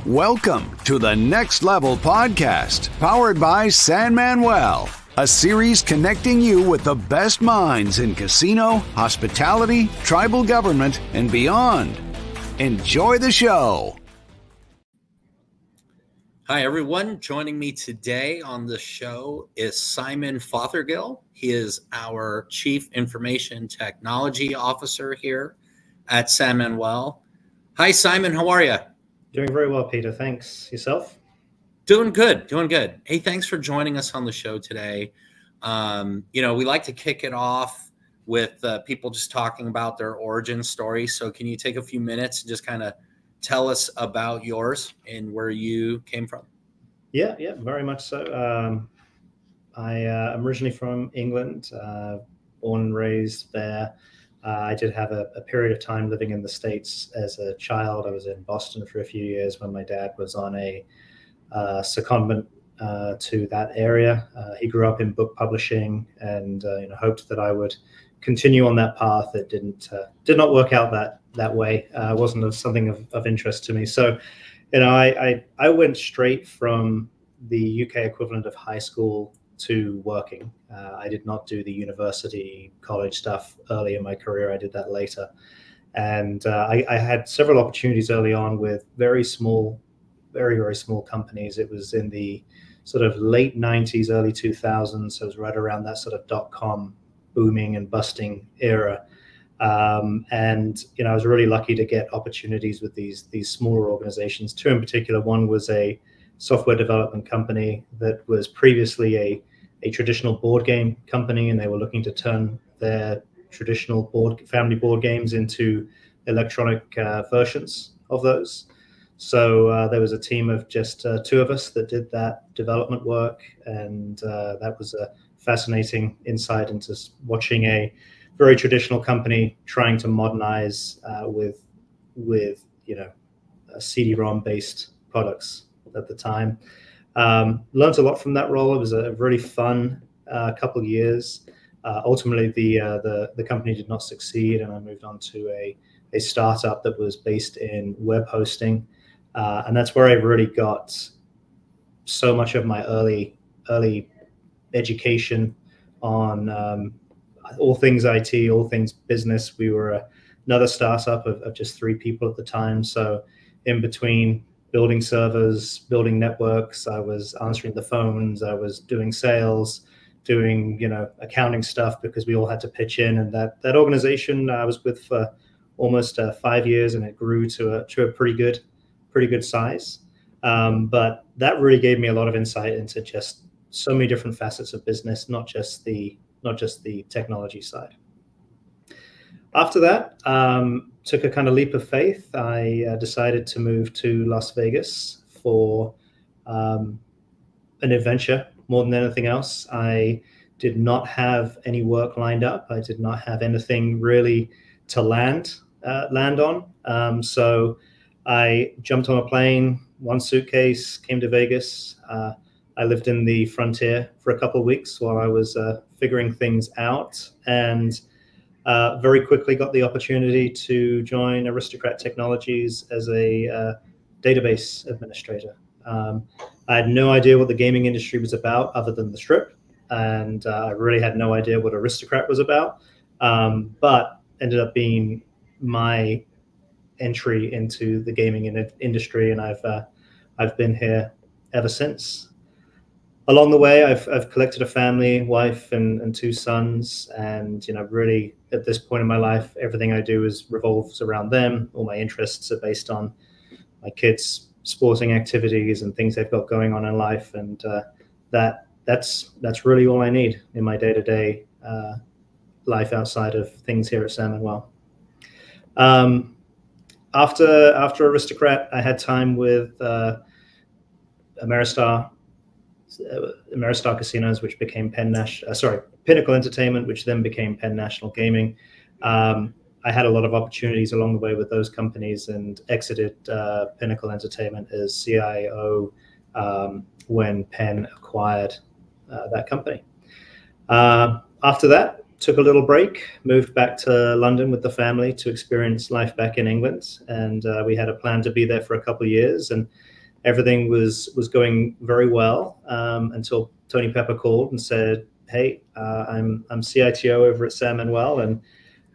Welcome to the Next Level Podcast, powered by Manuel, a series connecting you with the best minds in casino, hospitality, tribal government, and beyond. Enjoy the show. Hi, everyone. Joining me today on the show is Simon Fothergill. He is our Chief Information Technology Officer here at Manuel. Hi, Simon. How are you? Doing very well, Peter. Thanks. Yourself? Doing good. Doing good. Hey, thanks for joining us on the show today. We like to kick it off with people just talking about their origin story. So can you take a few minutes and just kind of tell us about yours and where you came from? Yeah, very much so. I am originally from England, born and raised there. I did have a period of time living in the States as a child. I was in Boston for a few years when my dad was on a secondment to that area. He grew up in book publishing and hoped that I would continue on that path. It did not work out that way. It wasn't something of interest to me. So, I went straight from the UK equivalent of high school to working. I did not do the university, college stuff early in my career. I did that later. And I had several opportunities early on with very small, very, very small companies. It was in the sort of late 90s, early 2000s. So it was right around that sort of .com booming and busting era. I was really lucky to get opportunities with these smaller organizations. Two in particular. One was a software development company that was previously a traditional board game company, and they were looking to turn their traditional family board games into electronic versions of those. So there was a team of just two of us that did that development work, and that was a fascinating insight into watching a very traditional company trying to modernize with CD-ROM based products at the time. Learned a lot from that role. It was a really fun couple of years. Ultimately, the company did not succeed, and I moved on to a startup that was based in web hosting, and that's where I really got so much of my early education on all things IT, all things business. We were another startup of just 3 people at the time. So in between building servers, building networks, I was answering the phones, I was doing sales, doing accounting stuff, because we all had to pitch in. And that organization I was with for almost 5 years, and it grew to a pretty good size. But that really gave me a lot of insight into just so many different facets of business, not just the technology side. After that, took a kind of leap of faith. I decided to move to Las Vegas for an adventure more than anything else. I did not have any work lined up. I did not have anything really to land on. So I jumped on a plane, one suitcase, came to Vegas. I lived in the frontier for a couple of weeks while I was figuring things out, and very quickly got the opportunity to join Aristocrat Technologies as a database administrator. I had no idea what the gaming industry was about other than the strip, and I really had no idea what Aristocrat was about, but ended up being my entry into the gaming industry, and I've been here ever since. Along the way, I've collected a family, wife, and 2 sons, and really at this point in my life, everything I do revolves around them. All my interests are based on my kids' sporting activities and things they've got going on in life, and that's really all I need in my day-to-day life outside of things here at Manuel. After Aristocrat, I had time with Ameristar Casinos, which became Pinnacle Entertainment, which then became Penn National Gaming. I had a lot of opportunities along the way with those companies, and exited Pinnacle Entertainment as CIO when Penn acquired that company. After that, took a little break, moved back to London with the family to experience life back in England. And we had a plan to be there for a couple of years, and everything was going very well until Tony Pepper called and said, "Hey, I'm CITO over at San Manuel, and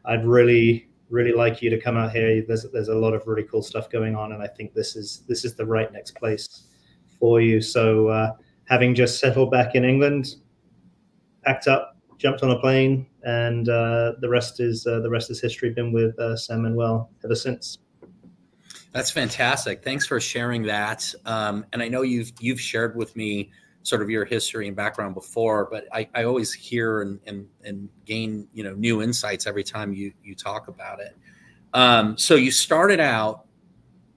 I'd really like you to come out here. There's a lot of really cool stuff going on, and I think this is the right next place for you." So having just settled back in England, packed up, jumped on a plane, and the rest is history. Been with San Manuel ever since. That's fantastic. Thanks for sharing that. And I know you've shared with me sort of your history and background before, but I always hear and gain new insights every time you talk about it. So you started out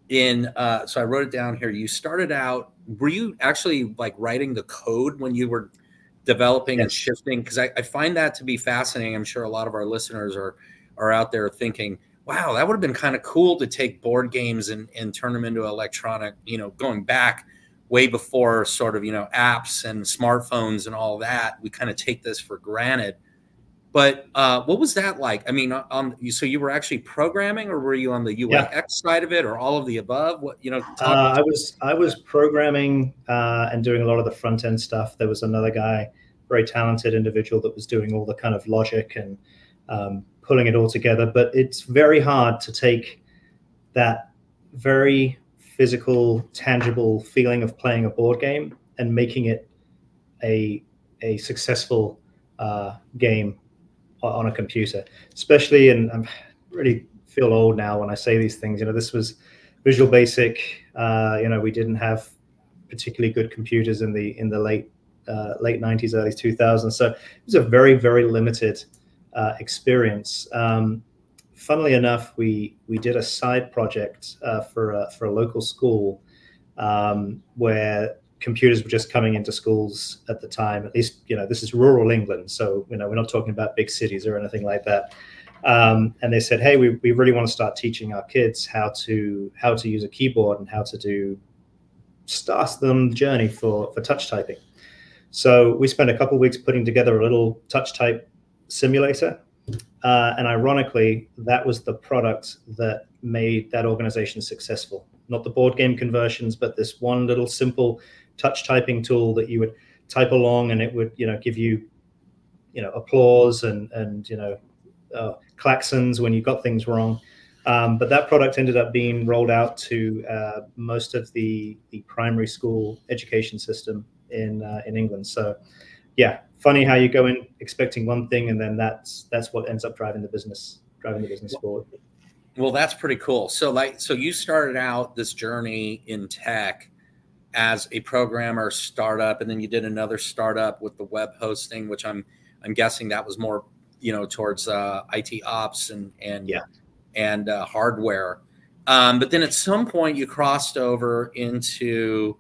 in so I wrote it down here. You started out. Were you actually like writing the code when you were developing and shifting? Because I find that to be fascinating. I'm sure a lot of our listeners are out there thinking, wow, that would have been kind of cool to take board games and turn them into electronic, going back way before sort of, apps and smartphones and all that. We kind of take this for granted. But what was that like? I mean, so you were actually programming, or were you on the UX side of it, or all of the above? What I was programming and doing a lot of the front end stuff. There was another guy, very talented individual, that was doing all the kind of logic and pulling it all together. But it's very hard to take that very physical, tangible feeling of playing a board game and making it a successful game on a computer, especially. And I really feel old now when I say these things. This was Visual Basic. We didn't have particularly good computers in the late 90s, early 2000s. So it was a very, very limited experience. Funnily enough, we did a side project for a local school where computers were just coming into schools at the time. At least, this is rural England, so we're not talking about big cities or anything like that. And they said, "Hey, we really want to start teaching our kids how to use a keyboard and how to start them journey for touch typing." So we spent a couple of weeks putting together a little touch type simulator. And ironically, that was the product that made that organization successful. Not the board game conversions, but this one little simple touch typing tool that you would type along, and it would, give you, applause and klaxons when you got things wrong. But that product ended up being rolled out to most of the primary school education system in England. So, yeah. Funny how you go in expecting one thing, and then that's what ends up driving the business forward. Well, that's pretty cool. So you started out this journey in tech as a programmer startup, and then you did another startup with the web hosting, which I'm guessing that was more towards IT ops and hardware. But then at some point you crossed over into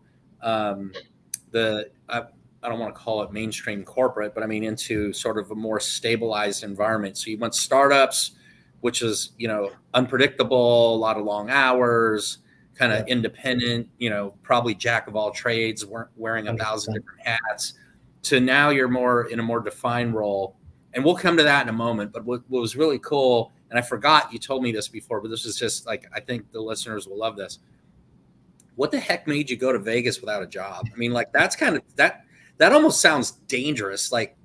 I don't want to call it mainstream corporate, but I mean into sort of a more stabilized environment. So you went startups, which is, unpredictable, a lot of long hours, kind of independent, probably jack of all trades, wearing 1,000 different hats, to now you're more in a more defined role. And we'll come to that in a moment. But what was really cool, and I forgot you told me this before, but this is just like, I think the listeners will love this. What the heck made you go to Vegas without a job? I mean, like, that's kind of that almost sounds dangerous. Like,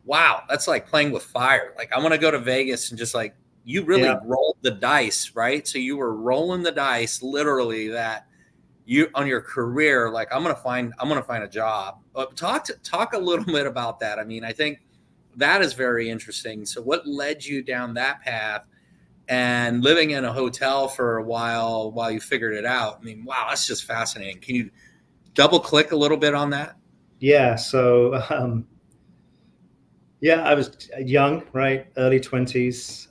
wow, that's like playing with fire. Like, I want to go to Vegas, and just like, you really rolled the dice, right? So you were rolling the dice, literally, that you on your career, like, I'm gonna find a job. Talk a little bit about that. I mean, I think that is very interesting. So what led you down that path, and living in a hotel for a while you figured it out? I mean, wow, that's just fascinating. Can you double click a little bit on that? Yeah. So, I was young, right? Early 20s,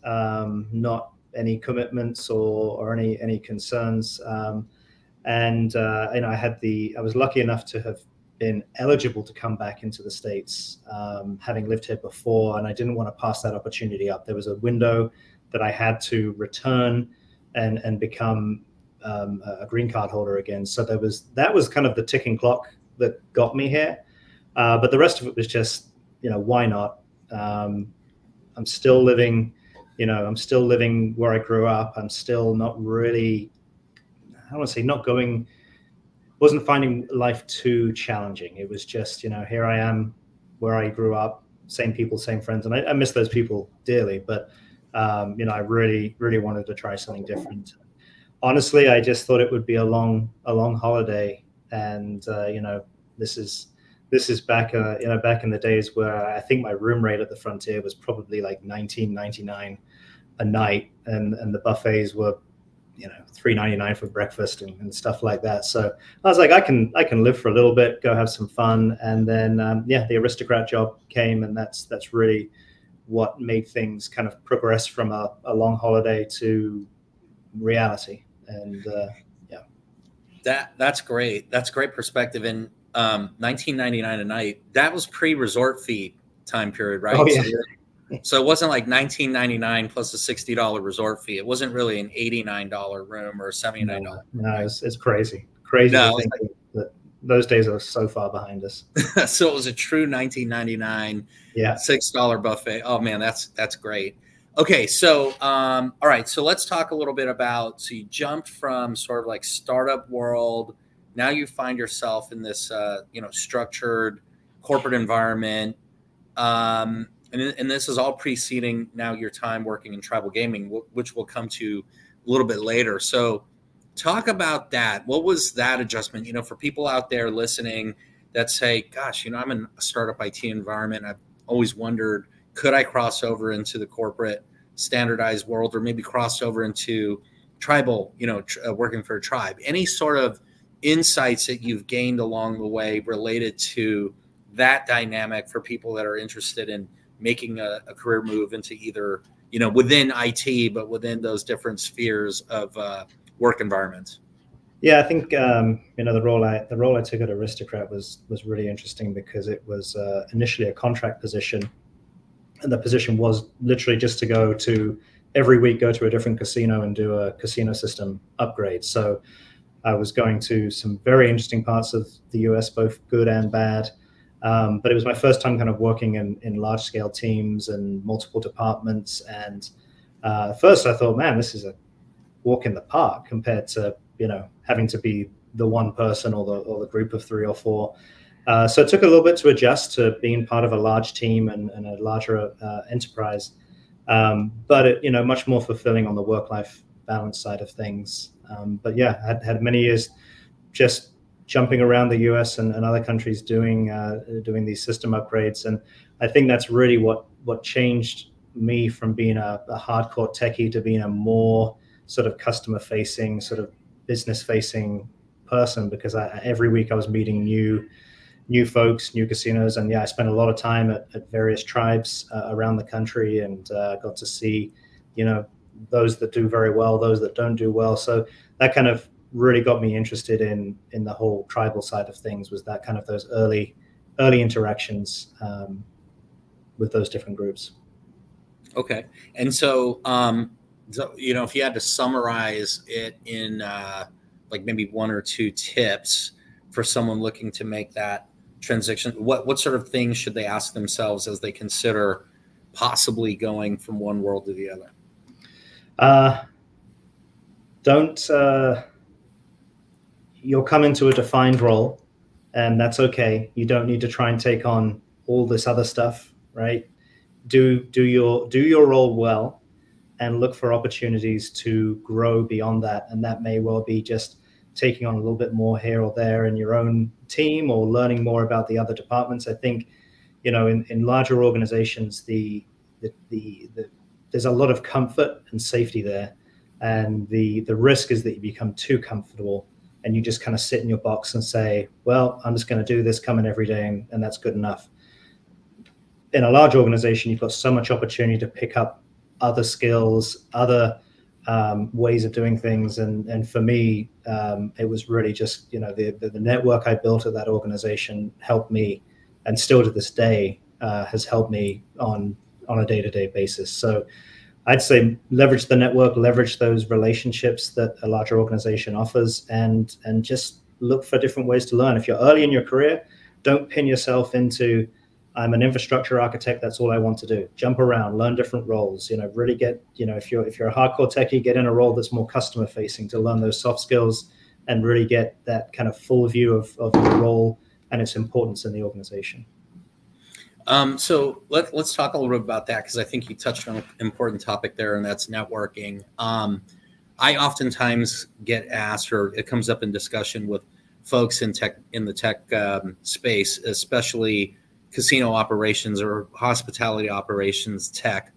not any commitments or any concerns. And I was lucky enough to have been eligible to come back into the States, having lived here before, and I didn't want to pass that opportunity up. There was a window that I had to return and become a green card holder again. So that was kind of the ticking clock that got me here. But the rest of it was just, why not? I'm still living, I'm still living where I grew up. I'm still not really, I don't want to say not going, wasn't finding life too challenging. It was just, here I am where I grew up, same people, same friends. And I miss those people dearly, but, I really, really wanted to try something different. Honestly, I just thought it would be a long holiday. And, this is back, back in the days where I think my room rate at the Frontier was probably like $19.99 a night. And the buffets were, $3.99 for breakfast and stuff like that. So I was like, I can live for a little bit, go have some fun. And then, the Aristocrat job came, and that's really what made things kind of progress from a long holiday to reality. And that's great. That's great perspective. And $19.99 a night, that was pre-resort fee time period, right? Oh, yeah. So it wasn't like $19.99 plus a $60 resort fee. It wasn't really an $89 room or a $79. No, it's crazy. Crazy No, to think that those days are so far behind us. So it was a true $19.99, $6 buffet. Oh man, that's great. Okay, so all right, so let's talk a little bit about, so you jumped from sort of like startup world, now you find yourself in this structured corporate environment. And this is all preceding now your time working in tribal gaming, which we'll come to a little bit later. So talk about that. What was that adjustment? For people out there listening that say, gosh, I'm in a startup IT environment. I've always wondered, could I cross over into the corporate standardized world, or maybe cross over into tribal, working for a tribe? Any sort of insights that you've gained along the way related to that dynamic for people that are interested in making a career move into either, within IT, but within those different spheres of work environments? Yeah, I think the role I took at Aristocrat was really interesting because it was initially a contract position, and the position was literally just to go to every week, go to a different casino and do a casino system upgrade. So I was going to some very interesting parts of the US, both good and bad. But it was my first time kind of working in large scale teams and multiple departments. And at first I thought, man, this is a walk in the park compared to, having to be the one person or the group of 3 or 4. So it took a little bit to adjust to being part of a large team and a larger enterprise. But it, much more fulfilling on the work-life balance side of things. But yeah, I had many years just jumping around the US and other countries doing these system upgrades. And I think that's really what changed me from being a hardcore techie to being a more sort of customer facing, sort of business facing person, because every week I was meeting new folks, new casinos. And I spent a lot of time at various tribes around the country, and got to see, those that do very well, those that don't do well. So that kind of really got me interested in the whole tribal side of things, was that kind of those early interactions with those different groups. Okay. And so, if you had to summarize it in like maybe 1 or 2 tips for someone looking to make that transition, what sort of things should they ask themselves as they consider possibly going from one world to the other? You'll come into a defined role, and that's okay. You don't need to try and take on all this other stuff, right? Do your role well, and look for opportunities to grow beyond that. And that may well be just taking on a little bit more here or there in your own team, or learning more about the other departments. I think, in larger organizations, there's a lot of comfort and safety there. And the risk is that you become too comfortable and you just kind of sit in your box and say, well, I'm just going to do this, come in every day, and that's good enough. In a large organization, you've got so much opportunity to pick up other skills, other ways of doing things. And for me, it was really just, the network I built at that organization helped me, and still to this day has helped me on a day-to-day basis. So I'd say leverage the network, leverage those relationships that a larger organization offers, and just look for different ways to learn. If you're early in your career, don't pin yourself into, I'm an infrastructure architect. That's all I want to do. Jump around, learn different roles, really get, if you're a hardcore techie, get in a role that's more customer facing to learn those soft skills and really get that kind of full view of your role and its importance in the organization. So let's talk a little bit about that, because I think you touched on an important topic there, and that's networking. I oftentimes get asked, or it comes up in discussion with folks in the tech space, especially casino operations or hospitality operations tech,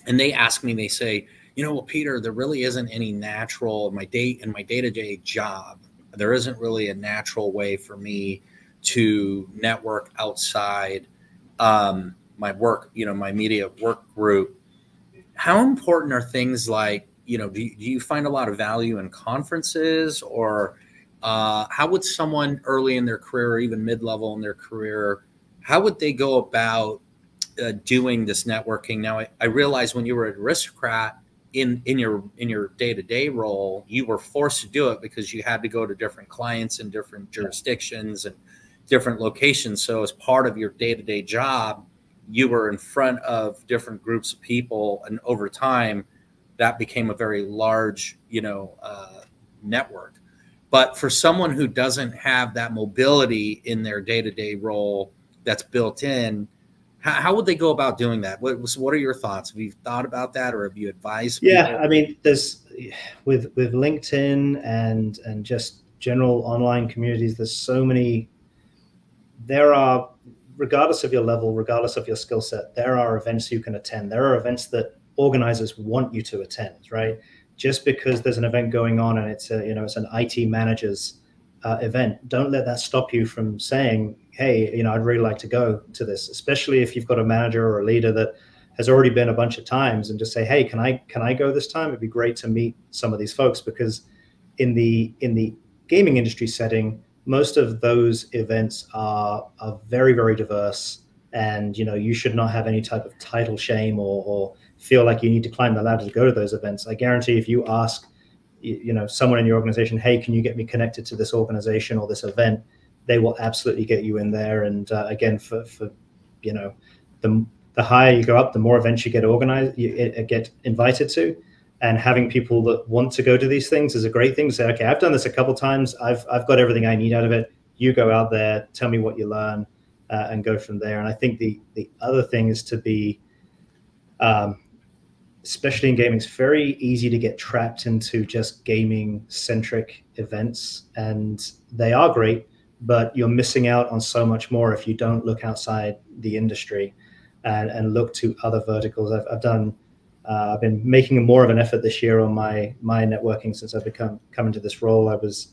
and they ask me, they say, well, Peter, there really isn't any natural in my day-to-day job. There isn't really a natural way for me to network outside my work, my immediate work group. How important are things like, do you find a lot of value in conferences, or how would someone early in their career or even mid-level in their career, how would they go about doing this networking? Now, I realize when you were at Aristocrat in your day-to-day role, you were forced to do it because you had to go to different clients in different jurisdictions and different locations. So as part of your day-to-day job, you were in front of different groups of people, and over time that became a very large, network. But for someone who doesn't have that mobility in their day-to-day role that's built in, how would they go about doing that? What are your thoughts? Have you thought about that, or have you advised people? Yeah, I mean, there's with LinkedIn and just general online communities, there's so many. There are, regardless of your level, regardless of your skill set, there are events you can attend. There are events that organizers want you to attend, right? Just because there's an event going on and it's it's an IT manager's event, don't let that stop you from saying, hey, I'd really like to go to this, especially if you've got a manager or a leader that has already been a bunch of times, and just say, hey, can I go this time? It'd be great to meet some of these folks, because in the gaming industry setting, most of those events are very, very diverse, and you should not have any type of title shame or feel like you need to climb the ladder to go to those events. I guarantee if you ask someone in your organization, hey, can you get me connected to this organization or this event, they will absolutely get you in there. And again, for the higher you go up, the more events you get organized, you get invited to. And having people that want to go to these things is a great thing to say, okay, I've done this a couple of times. I've got everything I need out of it. You go out there, tell me what you learn, and go from there. And I think the other thing is to be, especially in gaming, it's very easy to get trapped into just gaming-centric events. And they are great, but you're missing out on so much more if you don't look outside the industry and look to other verticals. I've been making more of an effort this year on my networking since I've come into this role. I was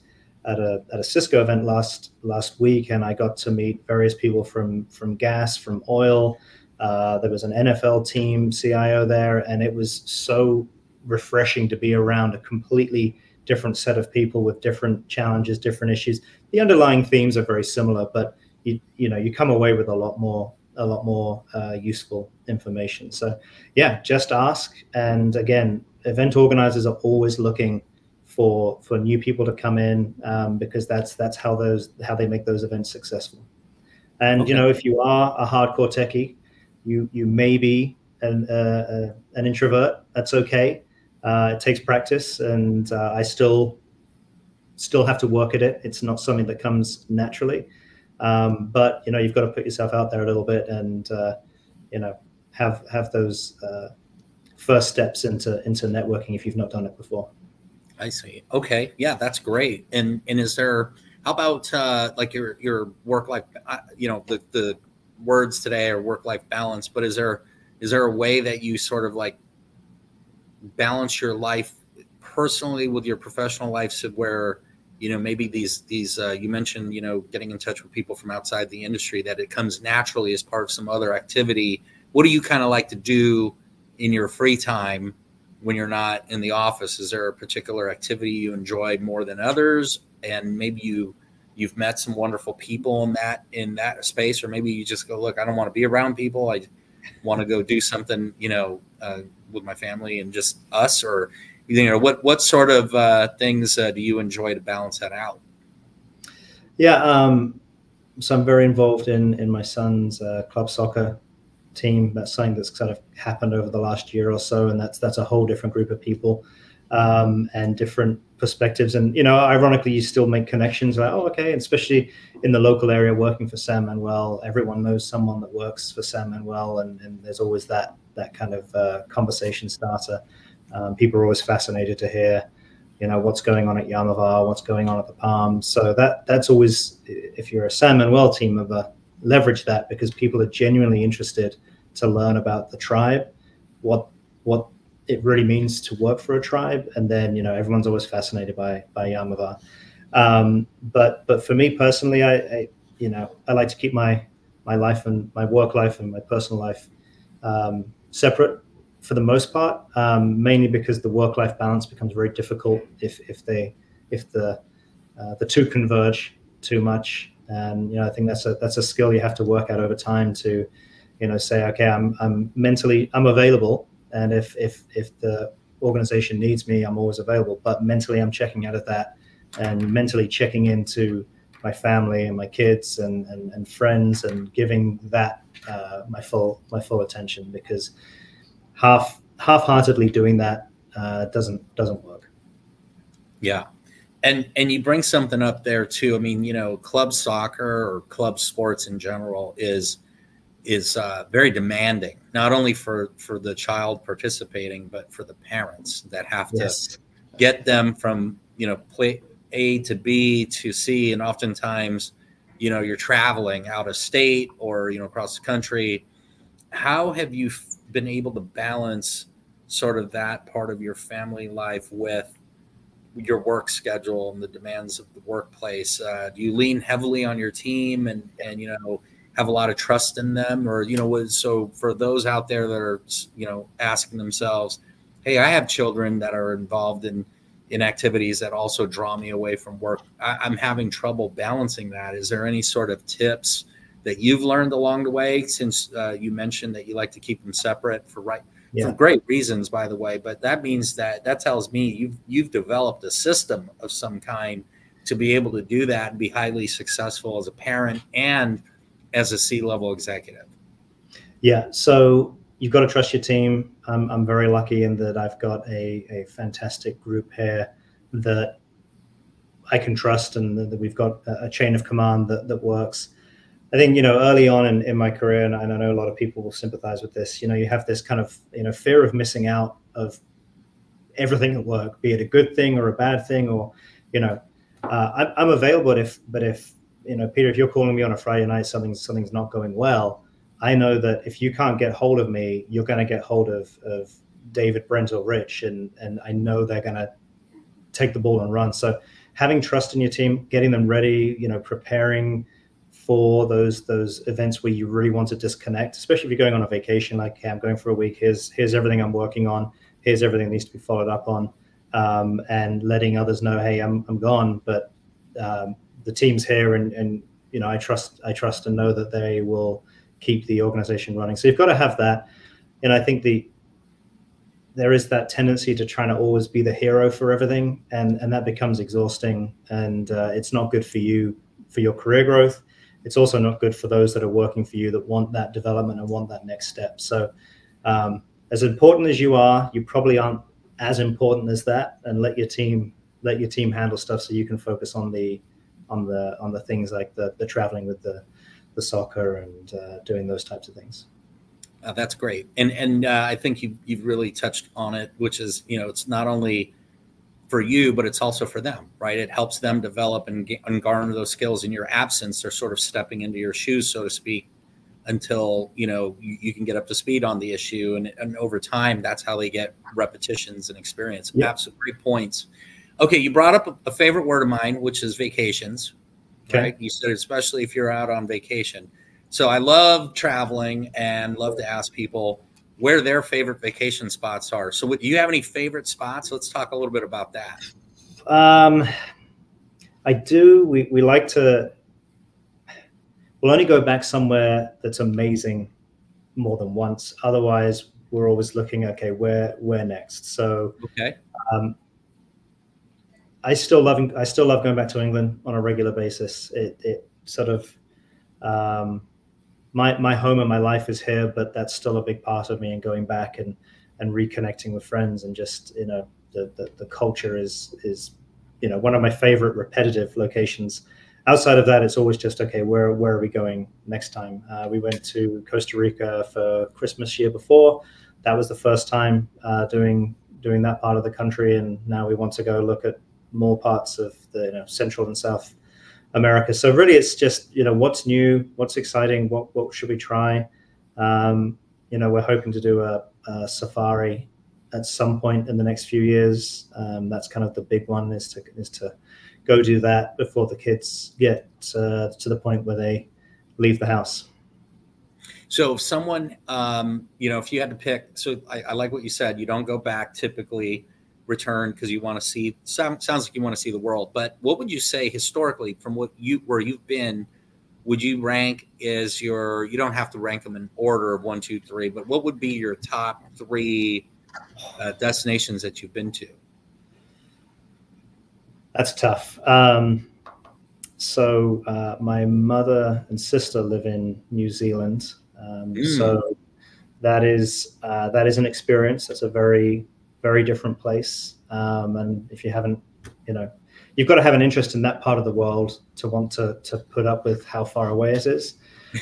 at a Cisco event last week, and I got to meet various people from gas, from oil. There was an NFL team CIO there, and it was so refreshing to be around a completely different set of people with different challenges, different issues. The underlying themes are very similar, but you come away with a lot more useful information. So yeah, just ask. And again, event organizers are always looking for new people to come in, because that's how they make those events successful. And okay, if you are a hardcore techie, you may be an introvert. That's okay. It takes practice, and I still have to work at it. It's not something that comes naturally. But you've got to put yourself out there a little bit, and have those first steps into networking if you've not done it before. I see. Okay, yeah, that's great. And is there, how about like your work life? The words today are work life balance, but is there a way that you sort of like balance your life personally with your professional life, so where maybe these you mentioned getting in touch with people from outside the industry, that it comes naturally as part of some other activity? What do you kind of like to do in your free time when you're not in the office? Is there a particular activity you enjoy more than others, and maybe you've met some wonderful people in that space, or maybe you just go, look, I don't want to be around people, I want to go do something with my family and just us? Or what sort of things do you enjoy to balance that out? Yeah, I'm very involved in my son's club soccer team. That's something that's kind of happened over the last year or so, and that's a whole different group of people and different perspectives. And ironically, you still make connections. Like, oh, okay, and especially in the local area, working for San Manuel, everyone knows someone that works for San Manuel, and there's always that kind of conversation starter. People are always fascinated to hear, what's going on at Yamavar, what's going on at the Palms. So that's always, if you're a San Manuel team member, leverage that, because people are genuinely interested to learn about the tribe, what it really means to work for a tribe. And then, everyone's always fascinated by Yamavar. But for me personally, I like to keep my life and my work life and my personal life separate for the most part, mainly because the work-life balance becomes very difficult if the two converge too much. And I think that's a skill you have to work out over time to, say, okay, I'm mentally available, and if the organization needs me, I'm always available. But mentally, I'm checking out of that, and mentally checking into my family and my kids and friends, and giving that my full attention, because half-heartedly doing that doesn't work. Yeah. And you bring something up there too. I mean, club soccer or club sports in general is very demanding, not only for the child participating, but for the parents that have to get them from, play A to B to C. And oftentimes, you're traveling out of state or, across the country. How have you been able to balance sort of that part of your family life with your work schedule and the demands of the workplace? Do you lean heavily on your team and have a lot of trust in them? Or, so for those out there that are, asking themselves, hey, I have children that are involved in activities that also draw me away from work. I'm having trouble balancing that. Is there any sort of tips that you've learned along the way, since you mentioned that you like to keep them separate for great reasons, by the way? But that means that tells me you've developed a system of some kind to be able to do that and be highly successful as a parent and as a C-level executive. Yeah. So you've got to trust your team. I'm very lucky in that I've got a fantastic group here that I can trust, and that we've got a chain of command that works. I think, early on in my career, and I know a lot of people will sympathize with this, you have this kind of, fear of missing out of everything at work, be it a good thing or a bad thing, or, I'm available, but if Peter, if you're calling me on a Friday night, something's not going well, I know that if you can't get hold of me, you're going to get hold of David, Brent, or Rich, and I know they're going to take the ball and run. So having trust in your team, getting them ready, preparing for those events where you really want to disconnect, especially if you're going on a vacation, like, hey, I'm going for a week, here's everything I'm working on, here's everything that needs to be followed up on, and letting others know, hey, I'm gone, but the team's here, and I trust and know that they will keep the organization running. So you've got to have that. And I think there is that tendency to try to always be the hero for everything, and that becomes exhausting, and it's not good for you, for your career growth. It's also not good for those that are working for you, that want that development and want that next step. So as important as you are, you probably aren't as important as that, and let your team handle stuff so you can focus on the things like the traveling with the soccer and doing those types of things. That's great. And I think you've really touched on it, which is, it's not only for you, but it's also for them, right? It helps them develop and garner those skills in your absence. They're sort of stepping into your shoes, so to speak, until, you can get up to speed on the issue. And over time, that's how they get repetitions and experience. Yep. Absolutely great points. Okay. You brought up a favorite word of mine, which is vacations, right? You said, especially if you're out on vacation. So I love traveling and love to ask people where their favorite vacation spots are. So do you have any favorite spots? Let's talk a little bit about that. I do. We like to, we'll only go back somewhere that's amazing more than once. Otherwise, we're always looking, okay, where next? So okay. I still love going back to England on a regular basis. It sort of my home and my life is here, but that's still a big part of me. And going back and reconnecting with friends, and just, the culture is one of my favorite repetitive locations. Outside of that, it's always just, okay, where are we going next time? We went to Costa Rica for Christmas year before. That was the first time doing that part of the country, and now we want to go look at more parts of the Central and South America. So really, it's just what's new, what's exciting, what should we try? We're hoping to do a safari at some point in the next few years. That's kind of the big one, is to go do that before the kids get to the point where they leave the house. So if someone, if you had to pick, so I like what you said, you don't go back, typically return because you want to see, sounds like you want to see the world, but what would you say historically from where you've been, would you rank as you don't have to rank them in order of 1, 2, 3, but what would be your top 3 destinations that you've been to? That's tough. So my mother and sister live in New Zealand. So that is an experience. That's a very, very different place. And if you haven't, you've got to have an interest in that part of the world to want to put up with how far away it is.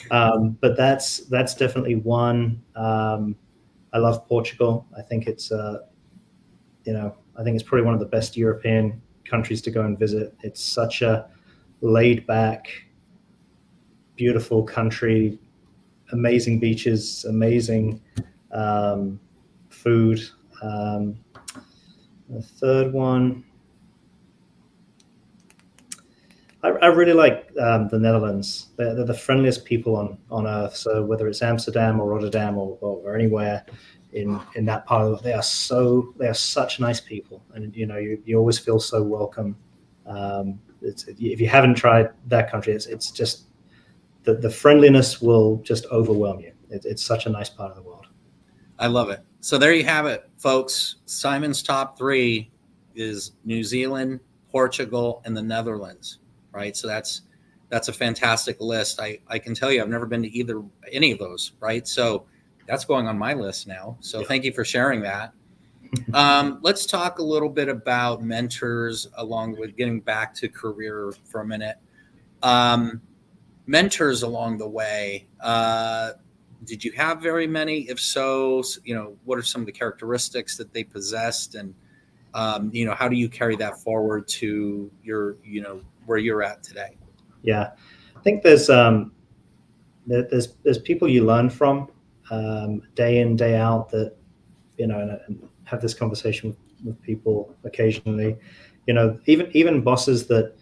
But that's definitely one. I love Portugal. I think it's, I think it's probably one of the best European countries to go and visit. It's such a laid back, beautiful country, amazing beaches, amazing food. The third one, I really like the Netherlands. They're the friendliest people on earth. So whether it's Amsterdam or Rotterdam or anywhere in that part of it, they are such nice people, and you always feel so welcome. If you haven't tried that country, it's just the friendliness will just overwhelm you. It's such a nice part of the world. I love it. So there you have it, folks. Simon's top 3 is New Zealand, Portugal, and the Netherlands. Right. So that's a fantastic list. I can tell you, I've never been to any of those. Right. So that's going on my list now. So thank you for sharing that. Let's talk a little bit about mentors, along with getting back to career for a minute. Mentors along the way. Did you have very many? If so, what are some of the characteristics that they possessed, and how do you carry that forward to your, where you're at today? Yeah, I think there's people you learn from day in, day out, that, and I have this conversation with people occasionally, even bosses that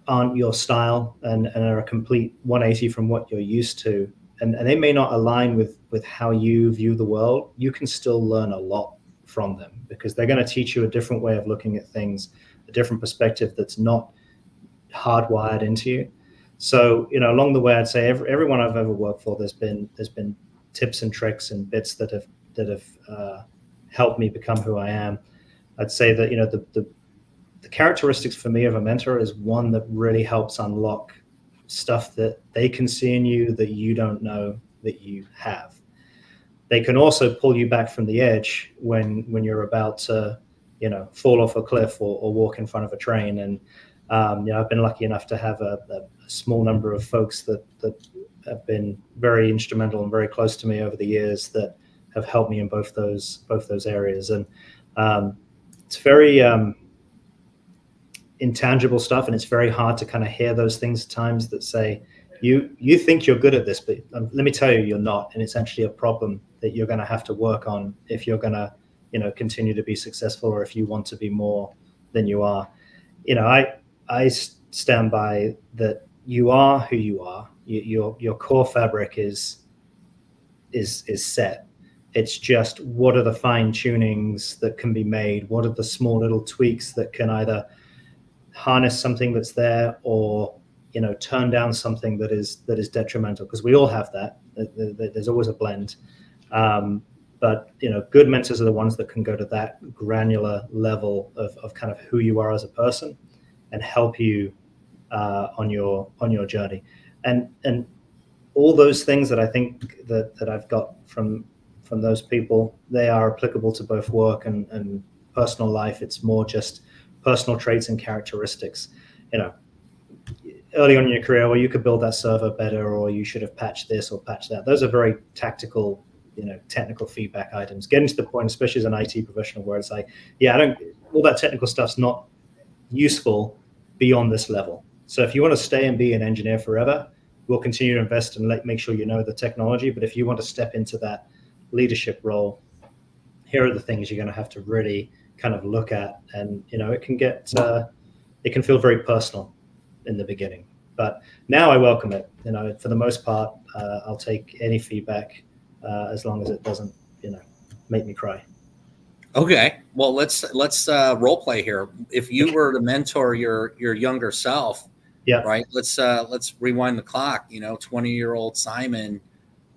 aren't your style and are a complete 180 from what you're used to. And they may not align with how you view the world. You can still learn a lot from them, because they're going to teach you a different way of looking at things, a different perspective that's not hardwired into you. So, along the way, I'd say everyone I've ever worked for, there's been tips and tricks and bits that have helped me become who I am. I'd say that, the characteristics for me of a mentor is one that really helps unlock stuff that they can see in you that you don't know that you have. They can also pull you back from the edge when you're about to, fall off a cliff or walk in front of a train. And I've been lucky enough to have a small number of folks that have been very instrumental and very close to me over the years, that have helped me in both those areas. And it's very intangible stuff, and it's very hard to kind of hear those things at times that say, you think you're good at this, but let me tell you, you're not. And it's actually a problem that you're going to have to work on if you're going to, continue to be successful, or if you want to be more than you are. I stand by that. You are who you are. Your core fabric is set. It's just, what are the fine tunings that can be made? What are the small little tweaks that can either harness something that's there, or turn down something that is detrimental? Because we all have that. There's always a blend. But good mentors are the ones that can go to that granular level of kind of who you are as a person, and help you on your journey. and all those things that I think that I've got from those people, they are applicable to both work and personal life. It's more just personal traits and characteristics. You know, early on in your career, well, you could build that server better, or you should have patched this or patched that. Those are very tactical, technical feedback items. Getting to the point, especially as an IT professional, where it's like, yeah, all that technical stuff's not useful beyond this level. So if you want to stay and be an engineer forever, we'll continue to invest and make sure you know the technology. But if you want to step into that leadership role, here are the things you're going to have to really kind of look at. And, it can get, it can feel very personal in the beginning, but now I welcome it. For the most part, I'll take any feedback as long as it doesn't, make me cry. Okay, well, let's role play here. If you were to mentor your younger self, yeah, right? Let's rewind the clock. 20-year-old Simon,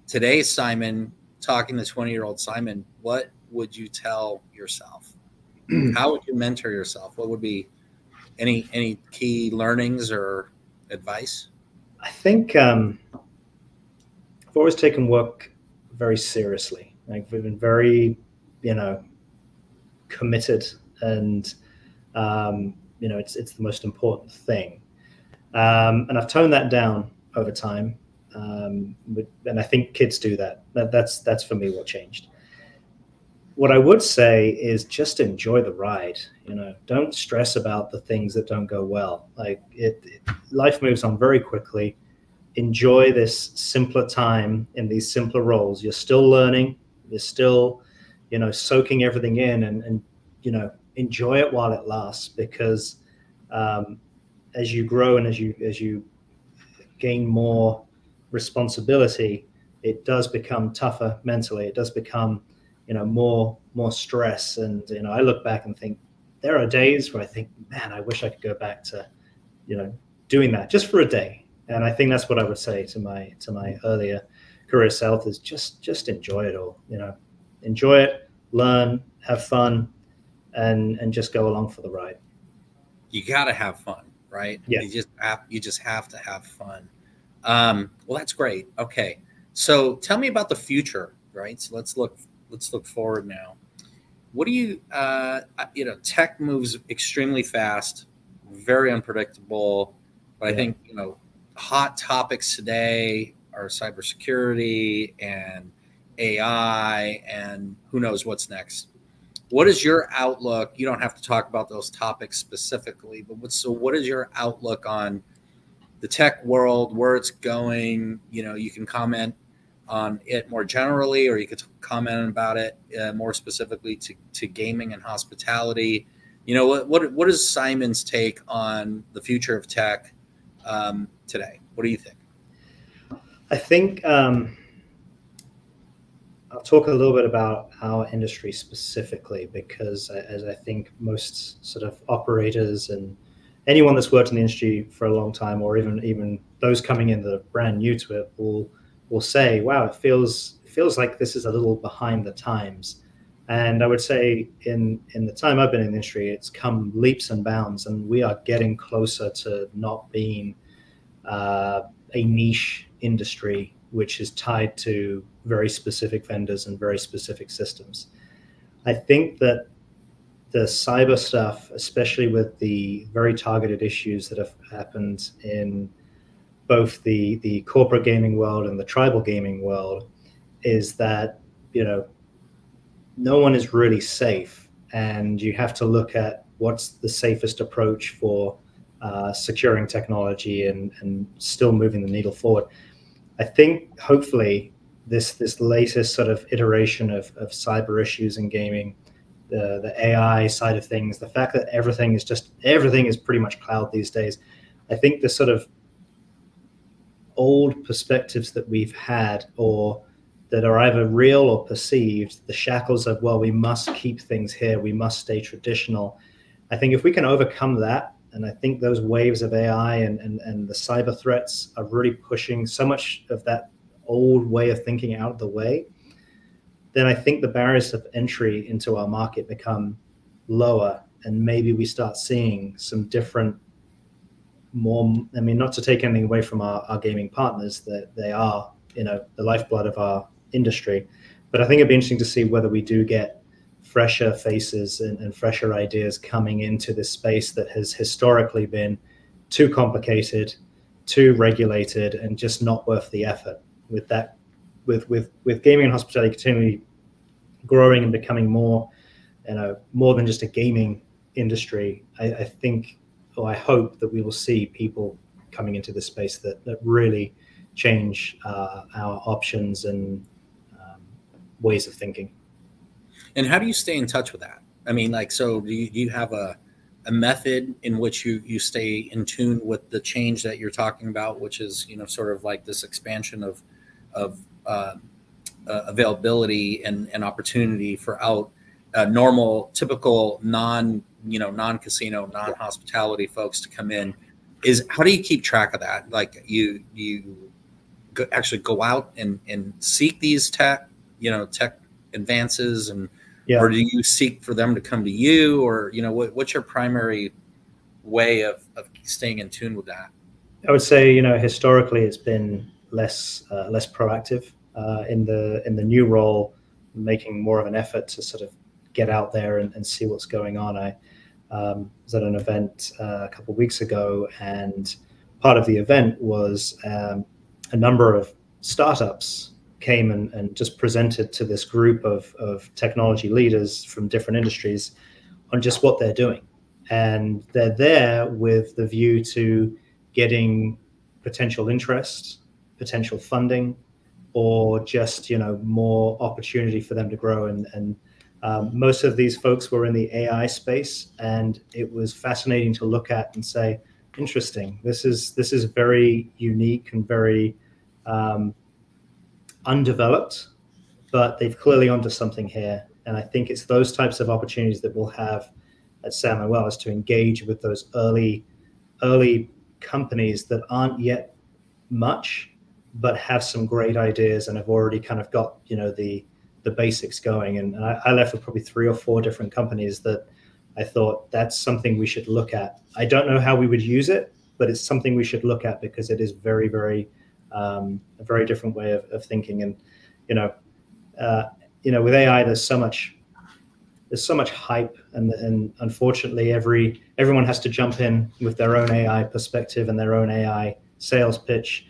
today's Simon, talking to 20-year-old Simon. What would you tell yourself? How would you mentor yourself? What would be any key learnings or advice? I think I've always taken work very seriously. Like, we've been very, committed, and it's the most important thing. And I've toned that down over time, and I think kids do that. That's for me what changed. What I would say is just enjoy the ride. Don't stress about the things that don't go well. Like, life moves on very quickly. Enjoy this simpler time in these simpler roles. You're still learning. You're still, soaking everything in, and enjoy it while it lasts, because as you grow and as you gain more responsibility, it does become tougher mentally. It does become more stress. And, I look back and think there are days where I think, man, I wish I could go back to, doing that just for a day. And I think that's what I would say to my earlier career self, is just enjoy it all, enjoy it, learn, have fun, and just go along for the ride. You got to have fun, right? Yeah. You just have to have fun. Well, that's great. Okay. So tell me about the future, right? So let's look forward now. What do you, tech moves extremely fast, very unpredictable, but I think, hot topics today are cybersecurity and AI, and who knows what's next. What is your outlook? You don't have to talk about those topics specifically, but what is your outlook on the tech world, where it's going? You can comment on it more generally, or you could comment about it more specifically to gaming and hospitality. What is Simon's take on the future of tech today? What do you think? I think I'll talk a little bit about our industry specifically, because as I think most sort of operators and anyone that's worked in the industry for a long time, or even those coming in that are brand new to it, will say, wow, it feels like this is a little behind the times. And I would say in the time I've been in the industry, it's come leaps and bounds, and we are getting closer to not being a niche industry which is tied to very specific vendors and very specific systems. I think that the cyber stuff, especially with the very targeted issues that have happened in both the corporate gaming world and the tribal gaming world, is that, no one is really safe, and you have to look at what's the safest approach for securing technology and still moving the needle forward. I think hopefully this latest sort of iteration of cyber issues in gaming, the AI side of things, the fact that everything is pretty much cloud these days. I think the sort of old perspectives that we've had, or that are either real or perceived, the shackles of, well, we must keep things here, we must stay traditional. I think if we can overcome that, and I think those waves of AI and the cyber threats are really pushing so much of that old way of thinking out of the way, then I think the barriers of entry into our market become lower, and maybe we start seeing some different more. I mean, not to take anything away from our gaming partners, that they are, the lifeblood of our industry, but I think it'd be interesting to see whether we do get fresher faces and fresher ideas coming into this space that has historically been too complicated, too regulated, and just not worth the effort. With gaming and hospitality continually growing and becoming more than just a gaming industry, I think, or I hope that we will see people coming into this space that really change our options and ways of thinking. And how do you stay in touch with that? I mean, like, so do you have a method in which you stay in tune with the change that you're talking about, which is, sort of like this expansion of availability and opportunity for normal, typical non-casino, non-hospitality folks to come in? How do you keep track of that? Like, you actually go out and seek these tech advances, or do you seek for them to come to you, or what's your primary way of staying in tune with that? I would say historically it's been less proactive. In the new role, making more of an effort to sort of get out there and see what's going on. I was at an event a couple of weeks ago, and part of the event was a number of startups came and just presented to this group of technology leaders from different industries on just what they're doing. And they're there with the view to getting potential interest, potential funding, or just, more opportunity for them to grow. And most of these folks were in the AI space, and it was fascinating to look at and say, interesting, this is very unique and very undeveloped, but they've clearly onto something here. And I think it's those types of opportunities that we'll have at San Manuel, is to engage with those early companies that aren't yet much, but have some great ideas and have already kind of got, the basics going. And I left with probably 3 or 4 different companies that I thought that's something we should look at. I don't know how we would use it, but it's something we should look at, because it is very, very, a very different way of thinking. And, with AI, there's so much hype, and unfortunately everyone has to jump in with their own AI perspective and their own AI sales pitch.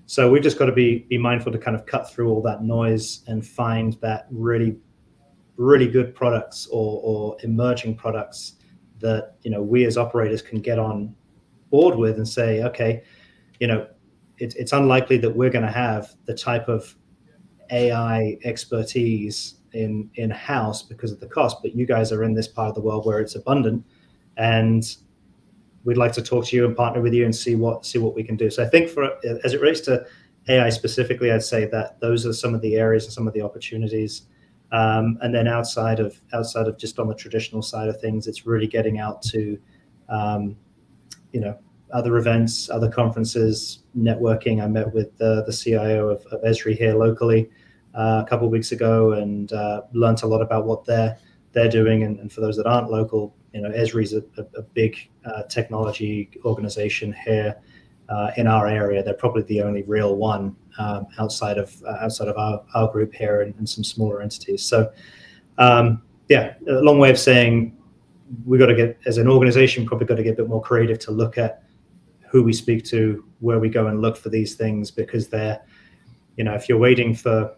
So we've just got to be mindful to kind of cut through all that noise and find that really, really good products or emerging products that, we as operators can get on board with and say, okay, it's unlikely that we're going to have the type of AI expertise in-house because of the cost, but you guys are in this part of the world where it's abundant, and we'd like to talk to you and partner with you and see what we can do. So I think as it relates to AI specifically, I'd say that those are some of the areas and some of the opportunities. And then outside of just on the traditional side of things, it's really getting out to, other events, other conferences, networking. I met with the CIO of Esri here locally a couple of weeks ago, and learned a lot about what they're doing. And for those that aren't local, Esri is a big technology organization here in our area. They're probably the only real one outside of our group here, and some smaller entities. So a long way of saying we got to get, as an organization, probably got to get a bit more creative to look at who we speak to, where we go and look for these things, because they're, if you're waiting for,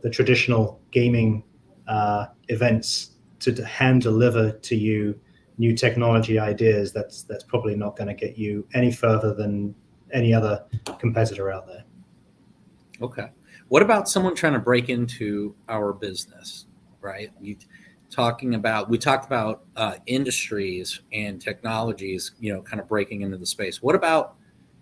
the traditional gaming events to hand deliver to you new technology ideas, that's probably not going to get you any further than any other competitor out there. Okay. What about someone trying to break into our business, right? We talked about industries and technologies, kind of breaking into the space. What about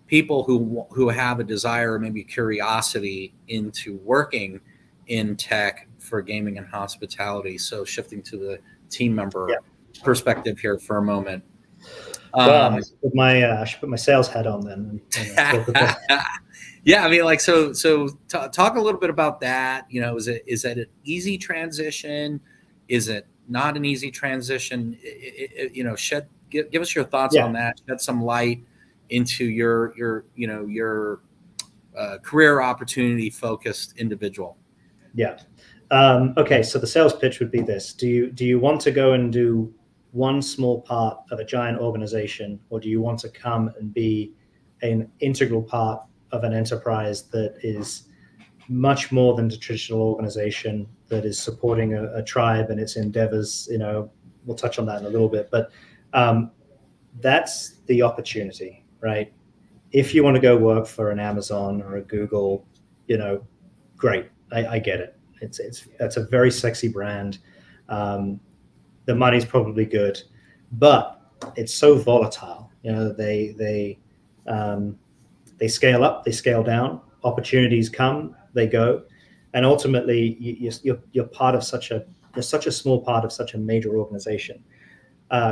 people who have a desire or maybe curiosity into working in tech for gaming and hospitality? So shifting to the team member perspective here for a moment. I should put my sales hat on then. Yeah, I mean, like, so talk a little bit about that. Is that an easy transition? Is it not an easy transition? Shed give us your thoughts on that. Shed some light into your career opportunity focused individual. Yeah. Okay. So the sales pitch would be this: Do you want to go and do one small part of a giant organization, or do you want to come and be an integral part of an enterprise that is much more than the traditional organization, that is supporting a tribe and its endeavors? We'll touch on that in a little bit, but that's the opportunity, right? If you want to go work for an Amazon or a Google, great. I get it. It's a very sexy brand. The money's probably good, but it's so volatile. They scale up, they scale down. Opportunities come, they go, and ultimately you're part of you're such a small part of such a major organization.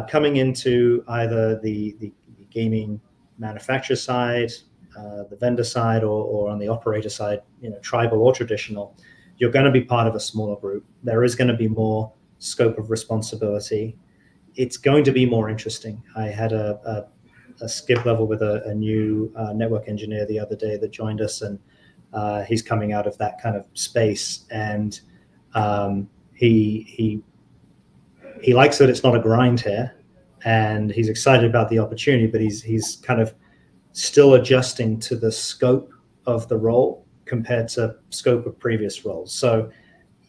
Coming into either the gaming manufacturer side, the vendor side, or on the operator side, tribal or traditional, you're going to be part of a smaller group. There is going to be more scope of responsibility. It's going to be more interesting. I had a skip level with a new network engineer the other day that joined us, and he's coming out of that kind of space, and he likes that it's not a grind here, and he's excited about the opportunity, but he's kind of still adjusting to the scope of the role compared to scope of previous roles. So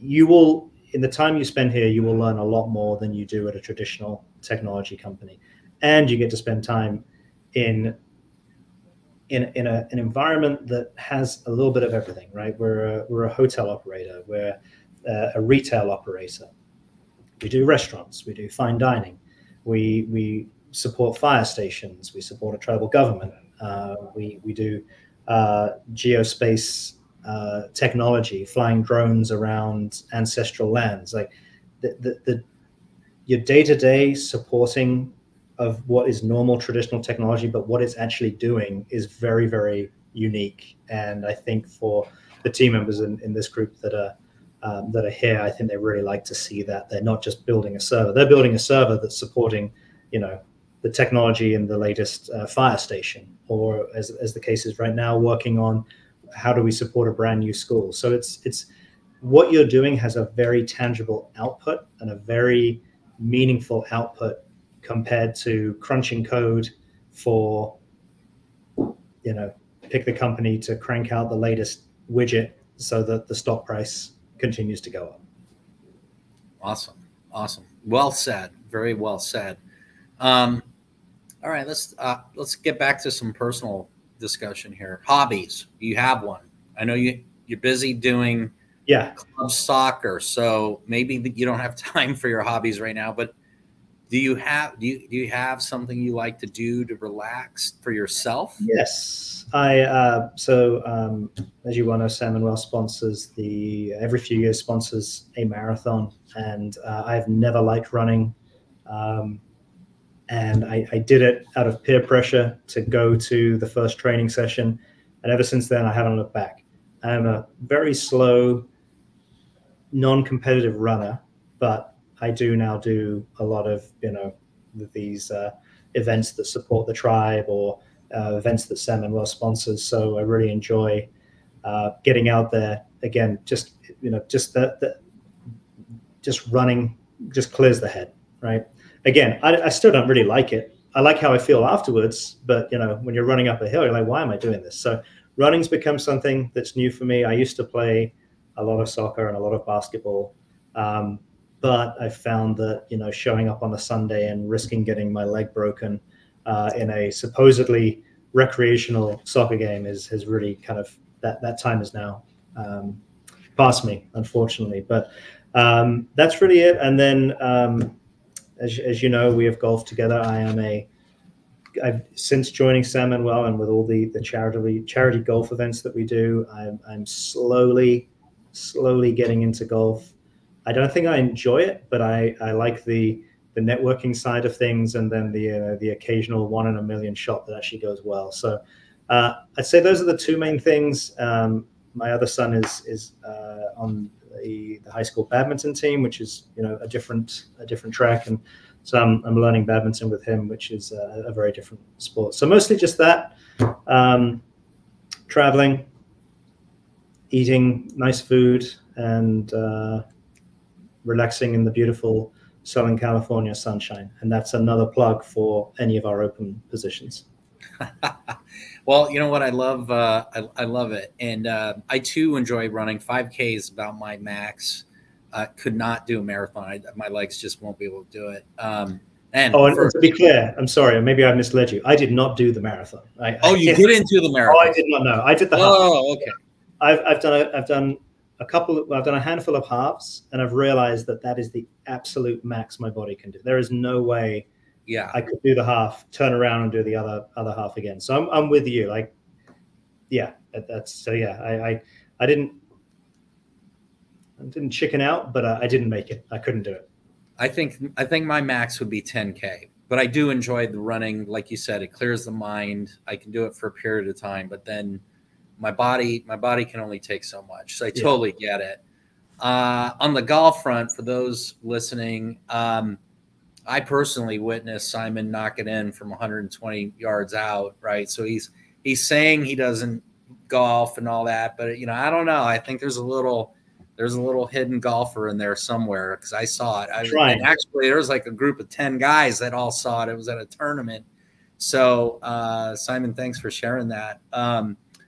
in the time you spend here, you will learn a lot more than you do at a traditional technology company, and you get to spend time in an environment that has a little bit of everything, right? We're a hotel operator, we're a retail operator. We do restaurants, we do fine dining, we support fire stations, we support a tribal government, we do geospace technology, flying drones around ancestral lands. Like your day-to-day supporting of what is normal traditional technology, but what it's actually doing is very, very unique. And I think for the team members in this group that are here, I think they really like to see that they're not just building a server; they're building a server that's supporting, the technology in the latest fire station, or as the case is right now, working on how do we support a brand new school. So it's what you're doing has a very tangible output and a very meaningful output compared to crunching code for, pick the company to crank out the latest widget so that the stock price continues to go up. Awesome. Well said. Very well said. All right, let's get back to some personal discussion here. Hobbies. You have one. I know you're busy doing club soccer, so maybe you don't have time for your hobbies right now, but do you have something you like to do to relax for yourself? Yes. As you well know, Manuel sponsors every few years sponsors a marathon, and I've never liked running. And I did it out of peer pressure to go to the first training session. And ever since then, I haven't looked back. I'm a very slow, non-competitive runner, but I do now do a lot of, these events that support the tribe, or events that Sam Manuel sponsors. So I really enjoy getting out there again. Just running just clears the head, right? Again, I still don't really like it. I like how I feel afterwards, but when you're running up a hill, you're like, why am I doing this? So running's become something that's new for me. I used to play a lot of soccer and a lot of basketball. But I found that, showing up on a Sunday and risking getting my leg broken in a supposedly recreational soccer game has really kind of, that time is now past me, unfortunately. But that's really it. And then, as you know, we have golf together. I've since joining Sam Manuel and with all the charity golf events that we do, I'm slowly getting into golf. I don't think I enjoy it, but I like the networking side of things, and then the occasional 1 in a million shot that actually goes well. So I'd say those are the two main things. My other son is on the high school badminton team, which is a different track, and So I'm learning badminton with him, which is a very different sport. So mostly just that, traveling, eating nice food, and relaxing in the beautiful Southern California sunshine. And that's another plug for any of our open positions. Well, you know what? I love it. And I too enjoy running. 5K is about my max. Could not do a marathon. My legs just won't be able to do it. And to be clear, I'm sorry, maybe I misled you. I did not do the marathon. You didn't do the marathon? Oh, I did not know. I did the half. Oh, okay. I've done a handful of halves, and I've realized that is the absolute max my body can do. There is no way I could do the half, turn around and do the other half again. So I'm with you. Like, yeah, that's so. Yeah, I didn't chicken out, but I didn't make it. I couldn't do it. I think my max would be 10K, but I do enjoy the running. Like you said, it clears the mind. I can do it for a period of time, but then my body can only take so much. So I totally get it. On the golf front, for those listening, I personally witnessed Simon knock it in from 120 yards out. Right. So he's saying he doesn't golf and all that, but I don't know. I think there's a little hidden golfer in there somewhere, because I saw it. And actually, there was like a group of 10 guys that all saw it. It was at a tournament. So Simon, thanks for sharing that.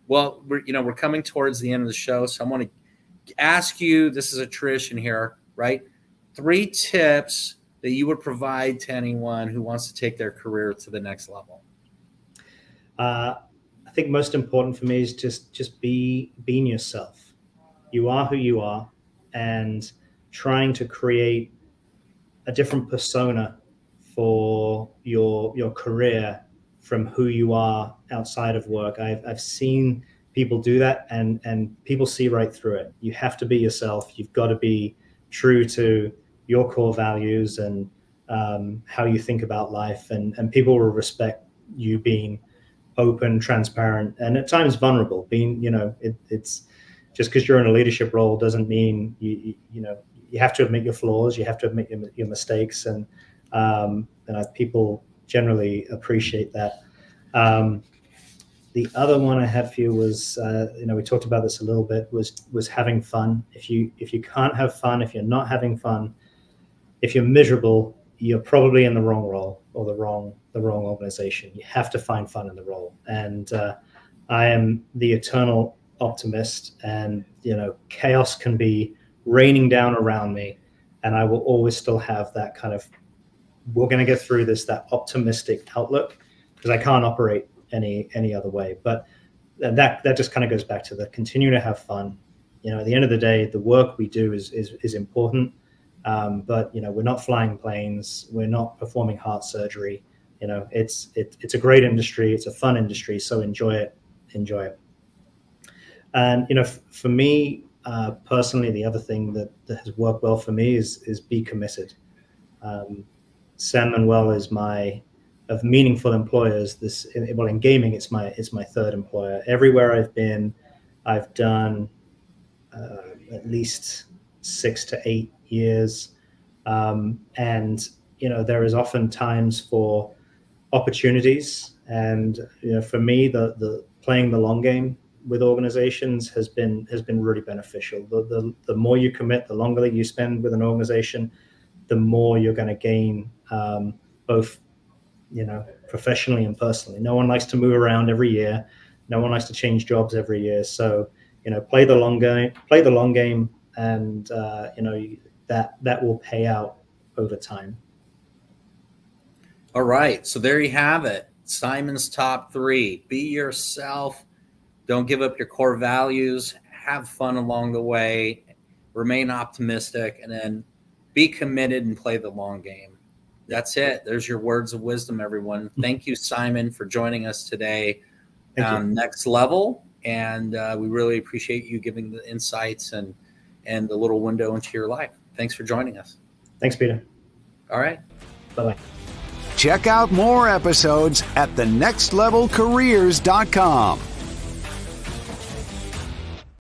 Well, we're coming towards the end of the show, so I want to ask you, this is a tradition here, right? 3 tips that you would provide to anyone who wants to take their career to the next level. I think most important for me is just being yourself. You are who you are, and trying to create a different persona for your career from who you are outside of work. I've seen people do that, and people see right through it. You have to be yourself. You've got to be true to your core values and how you think about life, and people will respect you being open, transparent, and at times vulnerable. Being, it's just because you're in a leadership role doesn't mean you have to admit your flaws. You have to admit your mistakes, and people generally appreciate that. The other one I had for you was, we talked about this a little bit, was having fun. If you can't have fun, if you're not having fun, if you're miserable, you're probably in the wrong role or the wrong organization. You have to find fun in the role. And I am the eternal optimist, and chaos can be raining down around me, and I will always still have that kind of, we're going to get through this, that optimistic outlook, because I can't operate any other way. But that just kind of goes back to the continue to have fun. At the end of the day, the work we do is important, but we're not flying planes, we're not performing heart surgery. It's a great industry, it's a fun industry, so enjoy it. And for me personally, the other thing that has worked well for me is be committed. San Manuel is of meaningful employers. In gaming, it's my third employer. Everywhere I've been, I've done at least 6 to 8 years, and there is often times for opportunities. And for me, the playing the long game with organizations has been really beneficial. The more you commit, the longer that you spend with an organization, the more you're going to gain, both professionally and personally. No one likes to move around every year. No one likes to change jobs every year. So play the long game, and that will pay out over time. All right, so there you have it. Simon's top 3: be yourself. Don't give up your core values. Have fun along the way. Remain optimistic, and then be committed and play the long game. That's it. There's your words of wisdom, everyone. Thank you, Simon, for joining us today on Next Level. And we really appreciate you giving the insights and the little window into your life. Thanks for joining us. Thanks, Peter. All right. Bye-bye. Check out more episodes at thenextlevelcareers.com.